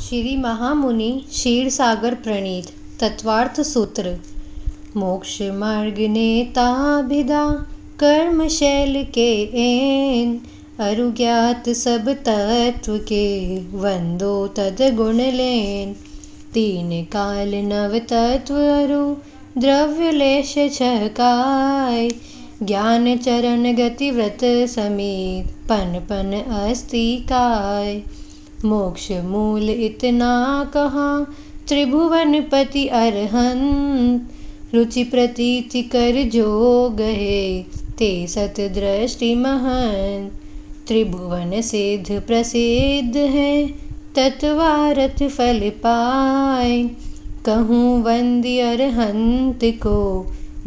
श्री महामुनि क्षीरसागर प्रणीत तत्वार्थ सूत्र। मोक्ष मार्ग नेताभिदा कर्मशैल के एन, अरुज्ञात सब तत्व के वंदो तद गुण लेन। तीन काल नव तत्व अरु द्रव्य लेश छह काय, ज्ञान चरण गति व्रत समेत पन पन अस्ति काय। मोक्ष मूल इतना कहा त्रिभुवन पति अरहंत, रुचि प्रतीति कर जो गहे ते सत दृष्टि महंत। त्रिभुवन सिद्ध प्रसिद्ध है तत्वारथ फल पाए, कहूँ वंदी अरहंत को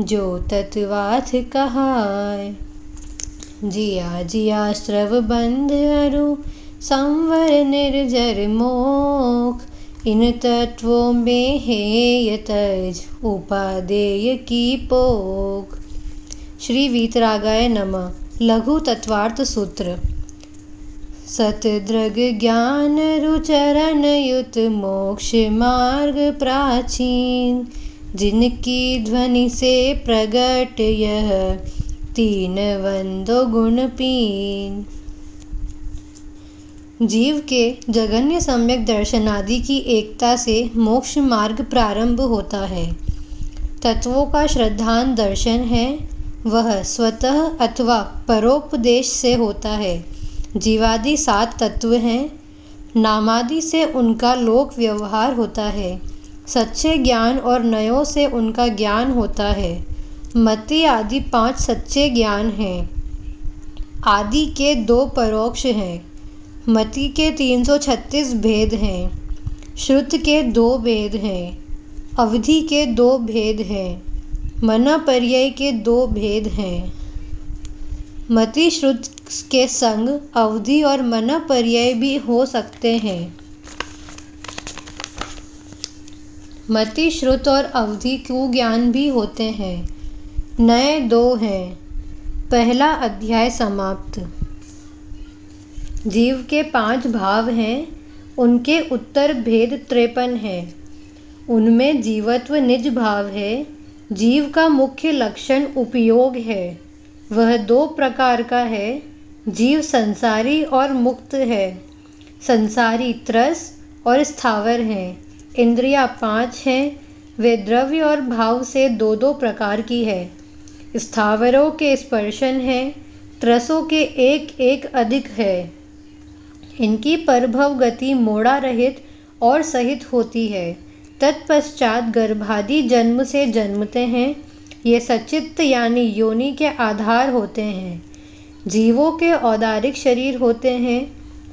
जो तत्वाथ कहाय। जिया जिया स्रव बंध अरु संवर निर्जर मोख, इन तत्वों में हेय तज उपादेय की पोख। श्री वीतरागाय नमः। लघु तत्वार्थ सूत्र। सतदृग ज्ञान रुचरण युत मोक्ष मार्ग प्राचीन, जिनकी ध्वनि से प्रगट यह तीन वंदो गुण पीन। जीव के जगन्य सम्यक दर्शनादि की एकता से मोक्ष मार्ग प्रारंभ होता है। तत्वों का श्रद्धान दर्शन है, वह स्वतः अथवा परोपदेश से होता है। जीवादि 7 तत्व हैं, नामादि से उनका लोक व्यवहार होता है। सच्चे ज्ञान और नयों से उनका ज्ञान होता है। मति आदि 5 सच्चे ज्ञान हैं। आदि के 2 परोक्ष हैं। मति के 336 भेद हैं। श्रुत के 2 भेद हैं। अवधि के 2 भेद हैं। मनपर्यय के 2 भेद हैं। मति श्रुत के संग अवधि और मनपर्यय भी हो सकते हैं। मति श्रुत और अवधि को ज्ञान भी होते हैं। नए 2 हैं। पहला अध्याय समाप्त। जीव के 5 भाव हैं, उनके उत्तर भेद 53 हैं। उनमें जीवत्व निज भाव है। जीव का मुख्य लक्षण उपयोग है। वह 2 प्रकार का है। जीव संसारी और मुक्त है। संसारी त्रस और स्थावर हैं। इंद्रियां 5 हैं। वे द्रव्य और भाव से 2-2 प्रकार की है। स्थावरों के स्पर्शन हैं। त्रसों के 1-1 अधिक है। इनकी परभव गति मोड़ा रहित और सहित होती है। तत्पश्चात गर्भादि जन्म से जन्मते हैं। ये सचित्त यानी योनि के आधार होते हैं। जीवों के औदारिक शरीर होते हैं।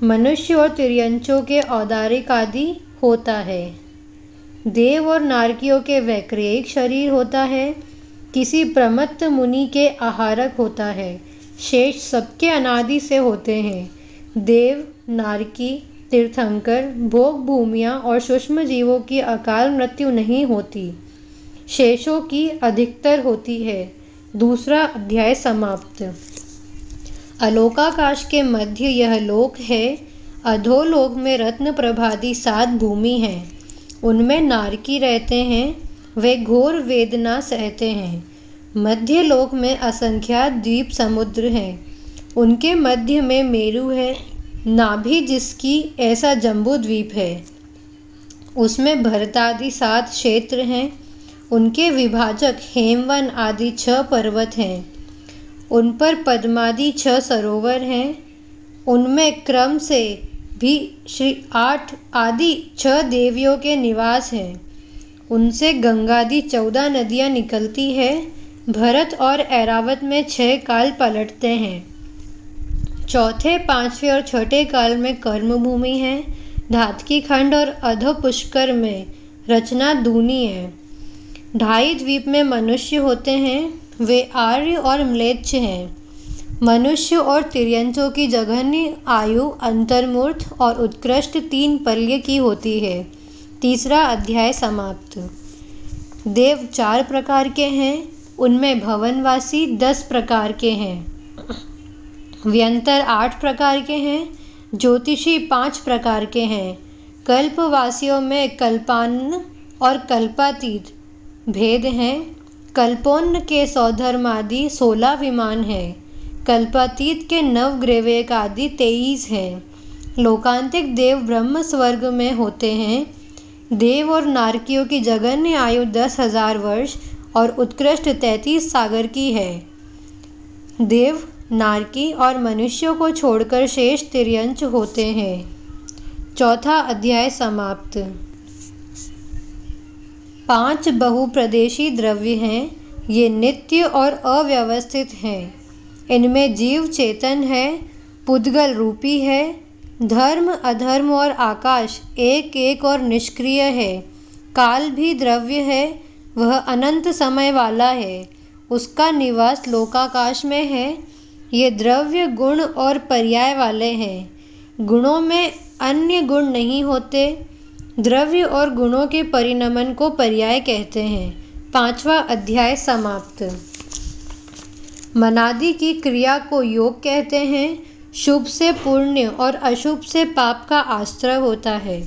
मनुष्य और तिर्यंचों के औदारिक आदि होता है। देव और नारकियों के वैक्रेयिक शरीर होता है। किसी प्रमत्त मुनि के आहारक होता है। शेष सबके अनादि से होते हैं। देव, नारकी, तीर्थंकर, भोग भूमियाँ और सूक्ष्म जीवों की अकाल मृत्यु नहीं होती। शेषों की अधिकतर होती है। दूसरा अध्याय समाप्त। अलोकाकाश के मध्य यह लोक है। अधोलोक में रत्न प्रभादि 7 भूमि हैं। उनमें नारकी रहते हैं। वे घोर वेदना सहते हैं। मध्य लोक में असंख्यात द्वीप समुद्र हैं। उनके मध्य में मेरु है। नाभि जिसकी ऐसा जम्बू द्वीप है। उसमें भरतादि 7 क्षेत्र हैं। उनके विभाजक हेमवन आदि 6 पर्वत हैं। उन पर पद्मादि 6 सरोवर हैं। उनमें क्रम से भी श्री 8 आदि 6 देवियों के निवास हैं। उनसे गंगादि 14 नदियाँ निकलती है। भरत और ऐरावत में 6 काल पलटते हैं। चौथे, 5वें और 6ठे काल में कर्म भूमि है। धातकी खंड और अधो पुष्कर में रचना दूनी है। 2.5 द्वीप में मनुष्य होते हैं। वे आर्य और म्लेच्छ हैं। मनुष्य और तिर्यंचों की जघन्य आयु अंतर्मूर्त और उत्कृष्ट 3 पल्य की होती है। तीसरा अध्याय समाप्त। देव 4 प्रकार के हैं। उनमें भवनवासी 10 प्रकार के हैं। व्यंतर 8 प्रकार के हैं। ज्योतिषी 5 प्रकार के हैं। कल्पवासियों में कल्पान्न और कल्पातीत भेद हैं। कल्पोन्न के सौधर्मादि 16 विमान है। कल्पातीत के नवग्रैवेक आदि 23 हैं। लोकांतिक देव ब्रह्म स्वर्ग में होते हैं। देव और नारकियों की जगन्य आयु 10,000 वर्ष और उत्कृष्ट 33 सागर की है। देव, नारकी और मनुष्यों को छोड़कर शेष तिर्यंच होते हैं। चौथा अध्याय समाप्त। 5 बहुप्रदेशी द्रव्य हैं। ये नित्य और अव्यवस्थित हैं। इनमें जीव चेतन है, पुद्गल रूपी है। धर्म, अधर्म और आकाश एक एक और निष्क्रिय है। काल भी द्रव्य है, वह अनंत समय वाला है। उसका निवास लोकाकाश में है। ये द्रव्य गुण और पर्याय वाले हैं। गुणों में अन्य गुण नहीं होते। द्रव्य और गुणों के परिणमन को पर्याय कहते हैं। 5वां अध्याय समाप्त। मनादि की क्रिया को योग कहते हैं। शुभ से पुण्य और अशुभ से पाप का आश्रय होता है।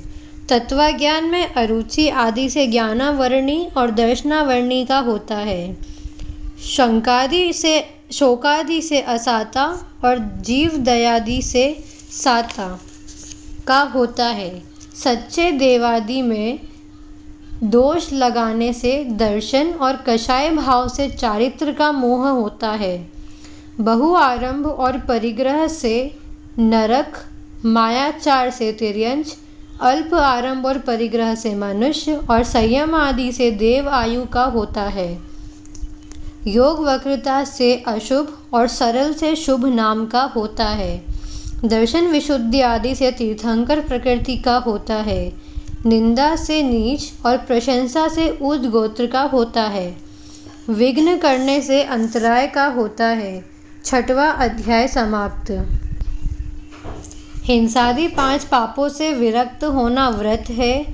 तत्वज्ञान में अरुचि आदि से ज्ञानावरणी और दर्शनावरणी का होता है। शोकादि से असाता और जीव दयादि से साता का होता है। सच्चे देवादि में दोष लगाने से दर्शन और कषाय भाव से चारित्र का मोह होता है। बहु आरंभ और परिग्रह से नरक, मायाचार से तिर्यंच, अल्प आरंभ और परिग्रह से मनुष्य और संयम आदि से देव आयु का होता है। योग वक्रता से अशुभ और सरल से शुभ नाम का होता है। दर्शन विशुद्धि आदि से तीर्थंकर प्रकृति का होता है। निंदा से नीच और प्रशंसा से ऊर्ध गोत्र का होता है। विघ्न करने से अंतराय का होता है। 6वां अध्याय समाप्त। हिंसादि 5 पापों से विरक्त होना व्रत है।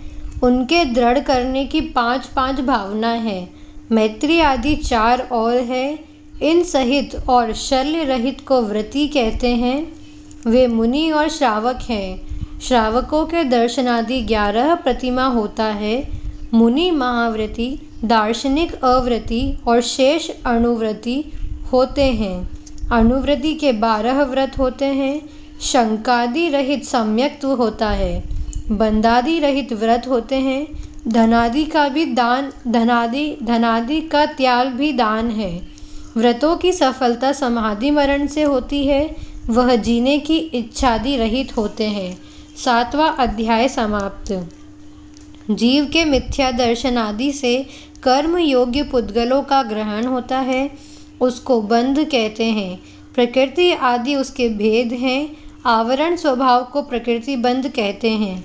उनके दृढ़ करने की 5 भावना है। मैत्री आदि 4 और है। इन सहित और शल्य रहित को व्रती कहते हैं। वे मुनि और श्रावक हैं। श्रावकों के दर्शनादि 11 प्रतिमा होता है। मुनि महाव्रती, दार्शनिक अव्रती और शेष अणुव्रती होते हैं। अणुव्रती के 12 व्रत होते हैं। शंकादि रहित सम्यक्त्व होता है। बंधादि रहित व्रत होते हैं। धनादि का त्याग भी दान है। व्रतों की सफलता समाधि मरण से होती है। वह जीने की इच्छादि रहित होते हैं। 7वां अध्याय समाप्त। जीव के मिथ्या दर्शन आदि से कर्म योग्य पुद्गलों का ग्रहण होता है। उसको बंध कहते हैं। प्रकृति आदि उसके भेद हैं। आवरण स्वभाव को प्रकृति बंध कहते हैं।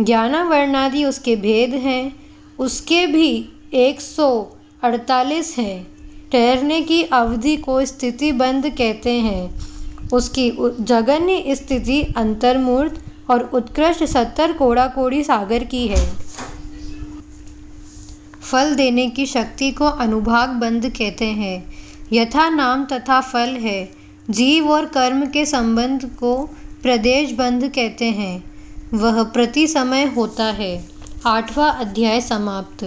ज्ञानावरणादि उसके भेद हैं। उसके भी 148 हैं। ठहरने की अवधि को स्थिति बंध कहते हैं। उसकी जगन्य स्थिति अंतर्मूर्त और उत्कृष्ट 70 कोड़ा-कोड़ी सागर की है। फल देने की शक्ति को अनुभाग बंध कहते हैं। यथा नाम तथा फल है। जीव और कर्म के संबंध को प्रदेश बंध कहते हैं। वह प्रति समय होता है। 8वां अध्याय समाप्त।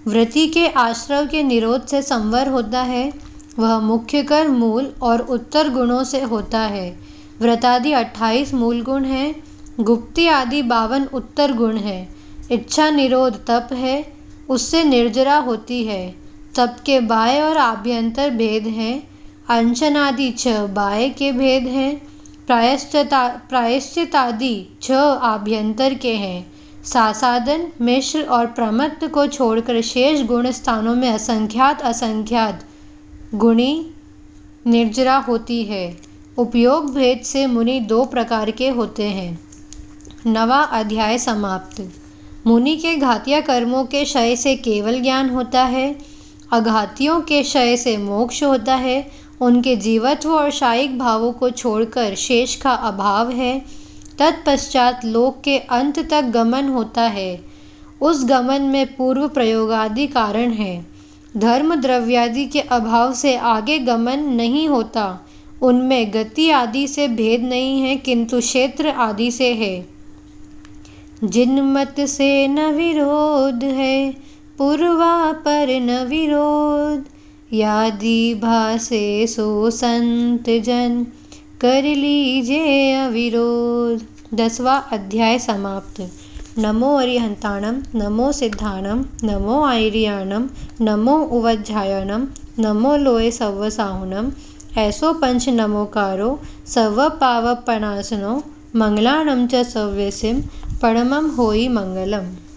व्रति के आश्रव के निरोध से संवर होता है। वह मुख्य कर, मूल और उत्तर गुणों से होता है। व्रतादि 28 मूल गुण हैं। गुप्ति आदि 52 उत्तर गुण हैं। इच्छा निरोध तप है। उससे निर्जरा होती है। तप के बाह्य और आभ्यंतर भेद हैं। अंशनादि 6 बाह्य के भेद हैं। प्रायश्चितादि 6 आभ्यंतर के हैं। सासादन, मिश्र और प्रमत्त को छोड़कर शेष गुण स्थानों में असंख्यात गुणी निर्जरा होती है। उपयोग भेद से मुनि 2 प्रकार के होते हैं। 9वां अध्याय समाप्त। मुनि के घातिया कर्मों के क्षय से केवल ज्ञान होता है। अघातियों के क्षय से मोक्ष होता है। उनके जीवत्व और शायिक भावों को छोड़कर शेष का अभाव है। तत्पश्चात लोक के अंत तक गमन होता है। उस गमन में पूर्व प्रयोगादि कारण है। धर्म द्रव्यादि के अभाव से आगे गमन नहीं होता। उनमें गति आदि से भेद नहीं है, किंतु क्षेत्र आदि से है। जिनमत से न विरोध है, पूर्वा पर न विरोध। यादि भासे सो संत जन, कर लीजे अविरोध। 10वां अध्याय समाप्त। नमो अरिहंताणम, नमो सिद्धाणम, नमो आयर्याणम, नमो उवज्झायणम, नमो लोये सव्वसाहुनम। ऐसो पंच नमोकारो सव्व पावपनाशनो, मंगलाणं च सव्यसिम, परमं होई मंगलम।